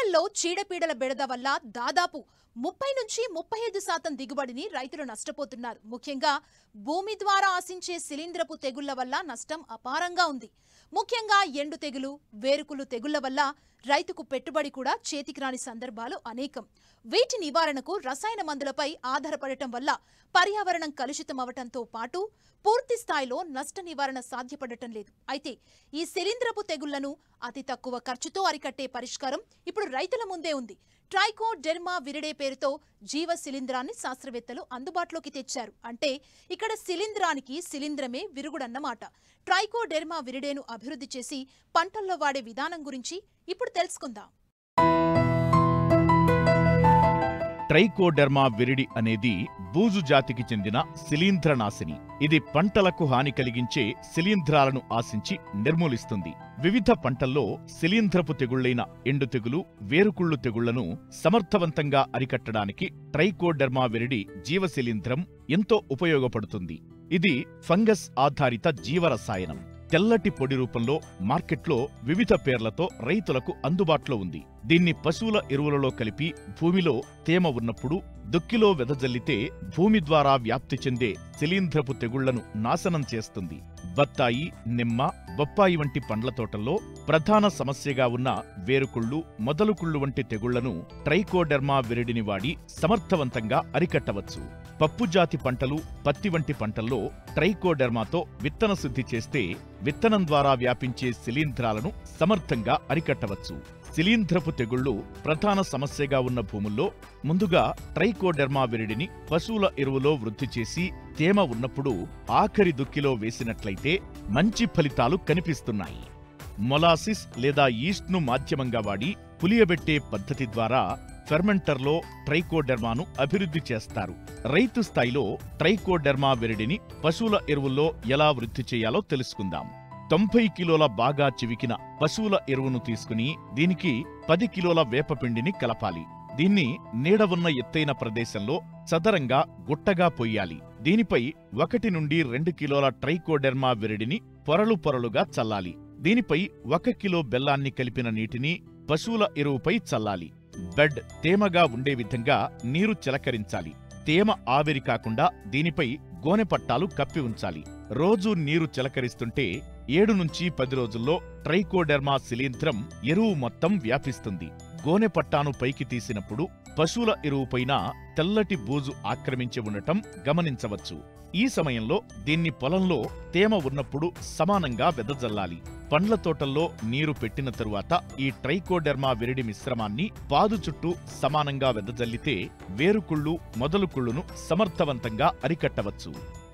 పంటల్లో చీడపీడల బెడద వల్ల దాదాపు 30-35% దిగుబడిని రైతులు నష్టపోతున్నారు. ముఖ్యంగా భూమి ద్వారా ఆశించే శిలీంధ్రపు తెగుళ్ల వల్ల నష్టం అపారంగా ఉంది. ముఖ్యంగా ఎండు తెగులు, వేరుకులు తెగుళ్ల వల్ల రైతుకు పెట్టుబడి కూడా చేతికి రాని సందర్భాలు అనేకం. వీటి నివారణకు రసాయన మందులపై ఆధారపడటం వల్ల పర్యావరణం కలుషితమవటంతో పాటు పూర్తి స్థాయిలో నష్ట నివారణ సాధ్యపడటం లేదు. అయితే ఈ శిలీంధ్రపు తెగుళ్లను అతి తక్కువ ఖర్చుతో అరికట్టే పరిష్కారం ఇప్పుడు రైతుల ముందే ఉంది. ట్రైకోడెర్మా విరిడే పేరుతో జీవ శిలీంధ్రాన్ని శాస్త్రవేత్తలు అందుబాటులోకి తెచ్చారు. అంటే ఇక్కడ శిలీంధ్రానికి శిలీంధ్రమే విరుగుడన్నమాట. ట్రైకోడెర్మా విరిడేను అభివృద్ధి చేసి పంటల్లో వాడే విధానం గురించి ఇప్పుడు తెలుసుకుందాం. ట్రైకోడెర్మా విరిడి అనేది బూజు జాతికి చెందిన శిలీంధ్రనాశిని. ఇది పంటలకు హాని కలిగించే శిలీంధ్రాలను ఆశించి నిర్మూలిస్తుంది. వివిధ పంటల్లో శిలీంధ్రపు తెగుళ్లైన ఎండు తెగులు, వేరుకుళ్ళు తెగుళ్లను సమర్థవంతంగా అరికట్టడానికి ట్రైకోడెర్మా విరిడి జీవశిలీంధ్రం ఎంతో ఉపయోగపడుతుంది. ఇది ఫంగస్ ఆధారిత జీవరసాయనం. తెల్లటి పొడి రూపంలో మార్కెట్లో వివిధ పేర్లతో రైతులకు అందుబాటులో ఉంది. దీన్ని పశువుల ఎరువులలో కలిపి భూమిలో తేమ ఉన్నప్పుడు దుక్కిలో వెదజల్లితే భూమి ద్వారా వ్యాప్తి చెందే శిలీంధ్రపు తెగుళ్లను నాశనం చేస్తుంది. బత్తాయి, నిమ్మ, బొప్పాయి వంటి పండ్ల తోటల్లో ప్రధాన సమస్యగా ఉన్న వేరుకుళ్ళు, మొదలుకుళ్ళు వంటి తెగుళ్లను ట్రైకోడెర్మా విరిడిని వాడి సమర్థవంతంగా అరికట్టవచ్చు. పప్పుజాతి పంటలు, పత్తి వంటి పంటల్లో ట్రైకోడెర్మాతో విత్తన శుద్ధి చేస్తే విత్తనం ద్వారా వ్యాపించే శిలీంధ్రాలను సమర్థంగా అరికట్టవచ్చు. శిలీంధ్రపు తెగుళ్లు ప్రధాన సమస్యగా ఉన్న భూముల్లో ముందుగా ట్రైకోడెర్మా విరిడిని పశువుల ఎరువులో వృద్ధి చేసి తేమ ఉన్నప్పుడు ఆఖరి దుక్కిలో వేసినట్లయితే మంచి ఫలితాలు కనిపిస్తున్నాయి. మొలాసిస్ లేదా ఈస్ట్ను మాధ్యమంగా వాడి పులియబెట్టే పద్ధతి ద్వారా ఫెర్మెంటర్లో ట్రైకోడెర్మాను అభివృద్ధి చేస్తారు. రైతు స్థాయిలో ట్రైకోడెర్మా విరిడిని పశువుల ఎరువుల్లో ఎలా వృద్ధి చేయాలో తెలుసుకుందాం. 90 కిలోల బాగా చివికిన పశువుల ఎరువును తీసుకుని దీనికి 10 కిలోల వేపపిండిని కలపాలి. దీన్ని నీడ ఉన్న ఎత్తైన ప్రదేశంలో చదరంగా గుట్టగా పొయ్యాలి. దీనిపై 1 నుండి 2 కిలోల ట్రైకోడెర్మా విరిడిని పొరలు పొరలుగా చల్లాలి. దీనిపై 1 కిలో బెల్లాన్ని కలిపిన నీటిని పశువుల ఎరువుపై చల్లాలి. బెడ్ తేమగా ఉండే విధంగా నీరు చిలకరించాలి. తేమ ఆవిరి కాకుండా దీనిపై గోనె పట్టాలు కప్పి ఉంచాలి. రోజూ నీరు చిలకరిస్తుంటే 7 నుంచి 10 రోజుల్లో ట్రైకోడెర్మా శిలీంధ్రం ఎరువు మొత్తం వ్యాపిస్తుంది. గోనె పట్టాను పైకి తీసినప్పుడు పశువుల ఎరువుపైన తెల్లటి బూజు ఆక్రమించి ఉండటం గమనించవచ్చు. ఈ సమయంలో దీన్ని పొలంలో తేమ ఉన్నప్పుడు సమానంగా వెదజల్లాలి. పండ్ల తోటల్లో నీరు పెట్టిన తరువాత ఈ ట్రైకోడెర్మా విరిడి మిశ్రమాన్ని పాదు చుట్టూ సమానంగా వెదజల్లితే వేరుకుళ్ళు, మొదలుకుళ్ళును సమర్థవంతంగా అరికట్టవచ్చు.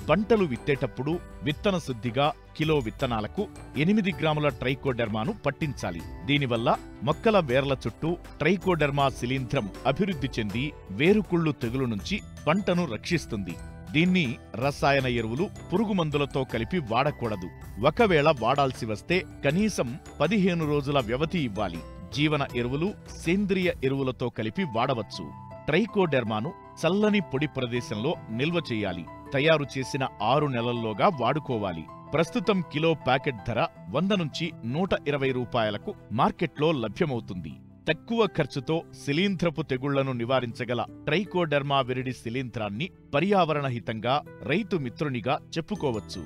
పంటలు విత్తేటప్పుడు విత్తన శుద్ధిగా కిలో విత్తనాలకు 8 గ్రాముల ట్రైకోడెర్మాను పట్టించాలి. దీనివల్ల మొక్కల వేర్ల చుట్టూ ట్రైకోడెర్మా శిలీంధ్రం అభివృద్ధి చెంది వేరుకుళ్ళు తెగులు నుంచి పంటను రక్షిస్తుంది. దీన్ని రసాయన ఎరువులు, పురుగు మందులతో కలిపి వాడకూడదు. ఒకవేళ వాడాల్సి వస్తే కనీసం 15 రోజుల వ్యవధి ఇవ్వాలి. జీవన ఎరువులు, సేంద్రియ ఎరువులతో కలిపి వాడవచ్చు. ట్రైకోడెర్మాను చల్లని పొడి ప్రదేశంలో నిల్వ చేయాలి. తయారు చేసిన 6 నెలల్లోగా వాడుకోవాలి. ప్రస్తుతం కిలో ప్యాకెట్ ధర 100 నుంచి 120 రూపాయలకు మార్కెట్లో లభ్యమవుతుంది. తక్కువ ఖర్చుతో శిలీంధ్రపు తెగుళ్లను నివారించగల ట్రైకోడెర్మా విరిడి శిలీంధ్రాన్ని పర్యావరణహితంగా రైతు మిత్రునిగా చెప్పుకోవచ్చు.